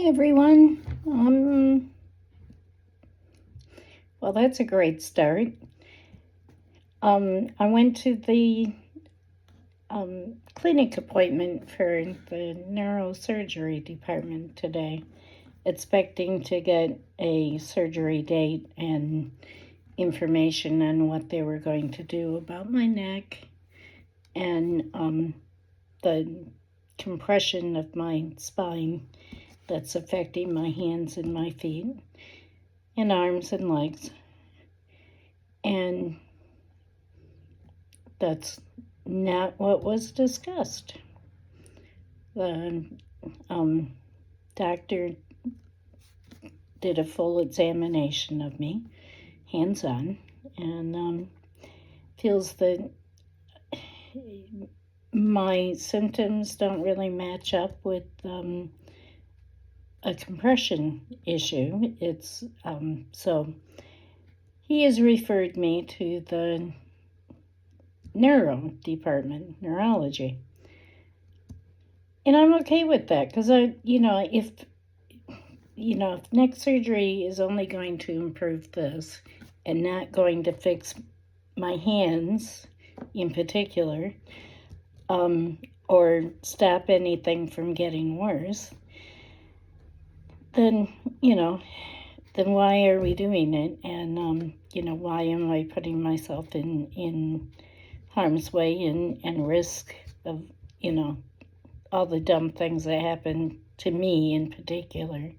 Hi, everyone. Well, that's a great start. I went to the clinic appointment for the neurosurgery department today, expecting to get a surgery date and information on what they were going to do about my neck and the compression of my spine that's affecting my hands and my feet and arms and legs. And that's not what was discussed. The doctor did a full examination of me, hands-on, and feels that my symptoms don't really match up with a compression issue. So he has referred me to the neuro department, neurology. And I'm okay with that because if neck surgery is only going to improve this and not going to fix my hands in particular, or stop anything from getting worse, then why are we doing it? And why am I putting myself in harm's way and risk of all the dumb things that happen to me in particular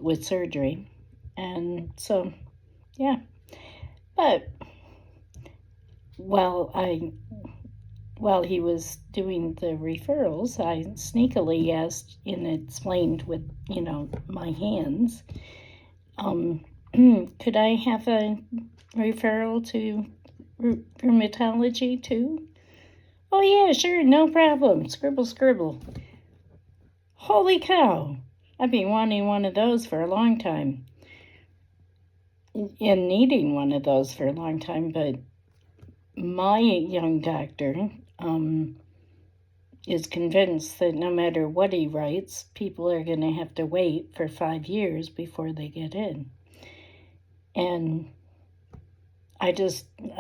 with surgery? And so, yeah. But while he was doing the referrals, I sneakily asked and explained with my hands, could I have a referral to rheumatology too? Oh yeah, sure, no problem. Scribble, scribble. Holy cow! I've been wanting one of those for a long time. And needing one of those for a long time, but my young doctor is convinced that no matter what he writes, people are going to have to wait for 5 years before they get in. And I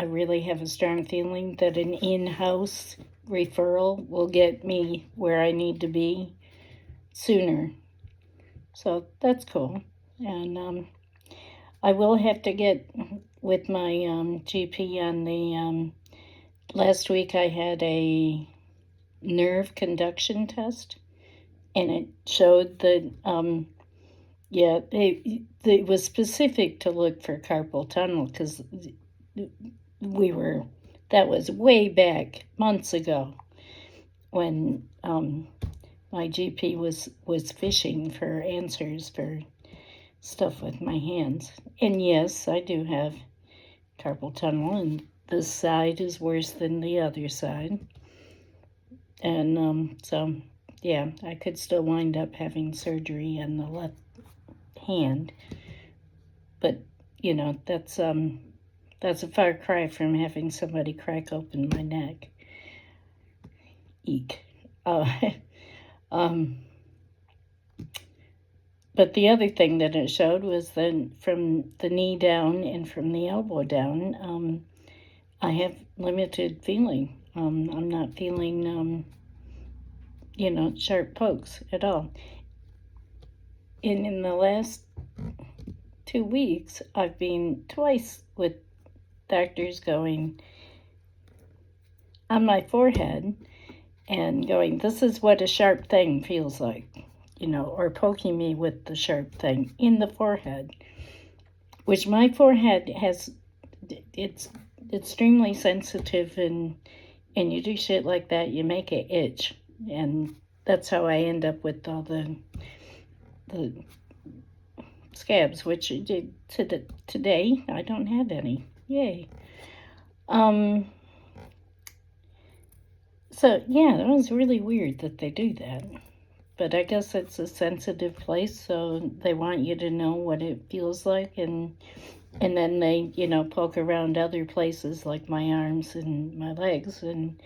really have a strong feeling that an in-house referral will get me where I need to be sooner. So that's cool. And I will have to get with my GP on the, last week I had a nerve conduction test, and it showed that, it was specific to look for carpal tunnel because that was way back months ago when my GP was fishing for answers for stuff with my hands. And yes, I do have carpal tunnel, and this side is worse than the other side. And so, yeah, I could still wind up having surgery on the left hand. But, that's a far cry from having somebody crack open my neck. Eek. But the other thing that it showed was that from the knee down and from the elbow down, I have limited feeling. I'm not feeling, sharp pokes at all. And in the last 2 weeks, I've been twice with doctors going on my forehead and going, this is what a sharp thing feels like, or poking me with the sharp thing in the forehead, which my forehead it's extremely sensitive, and you do shit like that, you make it itch. And that's how I end up with all the scabs, which today I don't have any. Yay. So, yeah, that was really weird that they do that. But I guess it's a sensitive place, so they want you to know what it feels like, and then they, poke around other places like my arms and my legs, and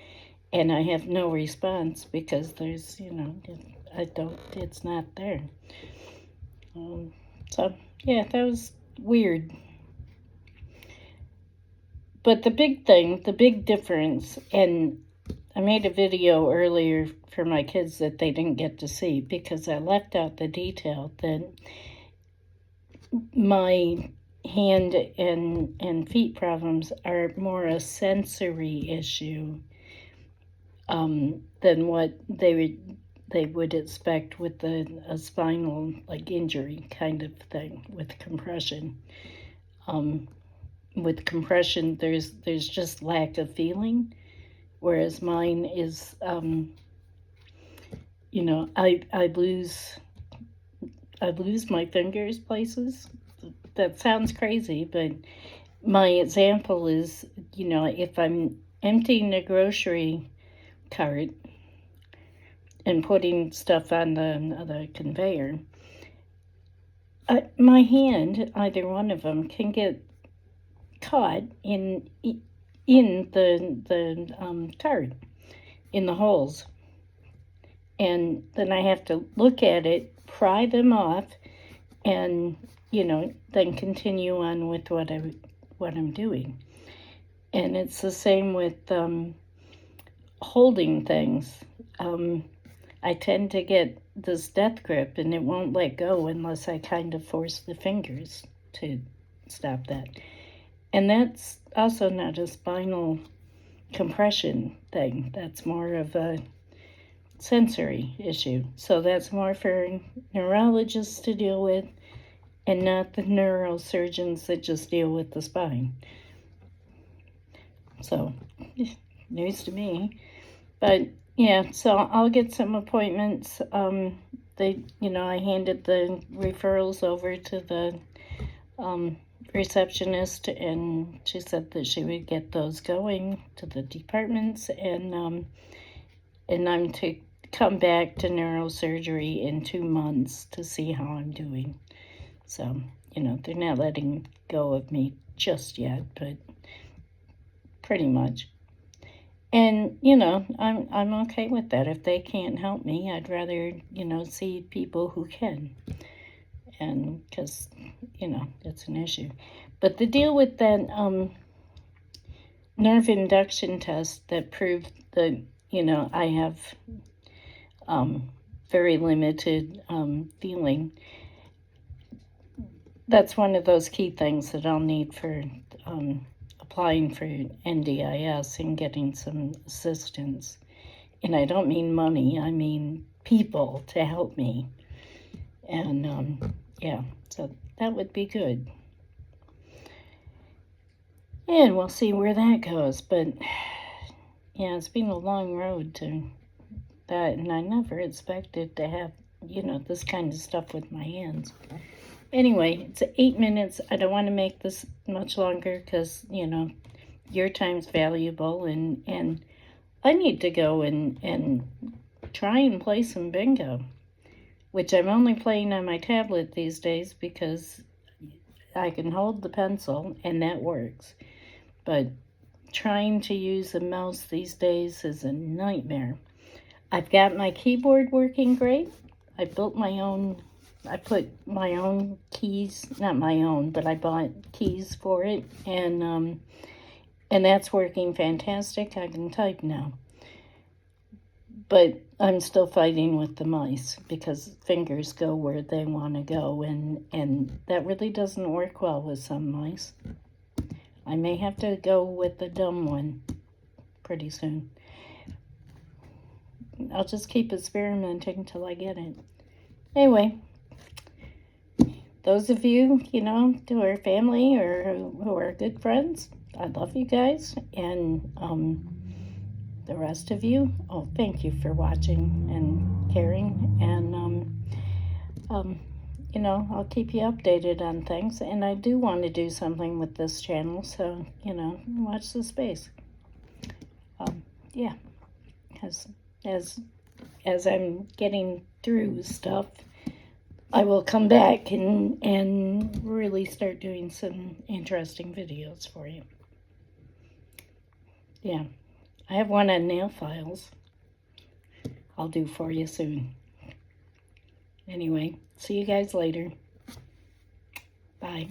I have no response because there's, it's not there. So, yeah, that was weird. But the big thing, the big difference, and I made a video earlier for my kids that they didn't get to see because I left out the detail that my hand and feet problems are more a sensory issue than what they would expect with a spinal like injury kind of thing with compression. With compression, there's just lack of feeling, whereas mine is, I lose my fingers places. That sounds crazy, but my example is, if I'm emptying a grocery cart and putting stuff on the conveyor, my hand, either one of them, can get caught in the cart, in the holes, and then I have to look at it, pry them off, and then continue on with what I'm doing. And it's the same with holding things. I tend to get this death grip, and it won't let go unless I kind of force the fingers to stop that. And that's also not a spinal compression thing. That's more of a sensory issue. So that's more for neurologists to deal with, and not the neurosurgeons that just deal with the spine. So, news to me. But yeah, so I'll get some appointments. I handed the referrals over to the receptionist, and she said that she would get those going to the departments, and I'm to come back to neurosurgery in 2 months to see how I'm doing. So, they're not letting go of me just yet, but pretty much. And, I'm okay with that. If they can't help me, I'd rather, see people who can. And because, it's an issue. But the deal with that nerve induction test that proved that, I have very limited feeling, that's one of those key things that I'll need for applying for NDIS and getting some assistance. And I don't mean money, I mean people to help me. And so that would be good. And we'll see where that goes. But yeah, it's been a long road to that, and I never expected to have, this kind of stuff with my hands. Anyway, it's 8 minutes. I don't want to make this much longer because, your time's valuable, and I need to go and try and play some bingo, which I'm only playing on my tablet these days because I can hold the pencil and that works. But trying to use a mouse these days is a nightmare. I've got my keyboard working great. I put my own keys, not my own, but I bought keys for it, and that's working fantastic. I can type now. But I'm still fighting with the mice because fingers go where they want to go, and that really doesn't work well with some mice. I may have to go with the dumb one pretty soon. I'll just keep experimenting until I get it. Anyway, those of you, who are family or who are good friends, I love you guys. And the rest of you, thank you for watching and caring. And, I'll keep you updated on things. And I do want to do something with this channel, so, watch the space. Yeah, because as I'm getting through stuff, I will come back and really start doing some interesting videos for you. Yeah, I have one on nail files I'll do for you soon. Anyway, see you guys later. Bye.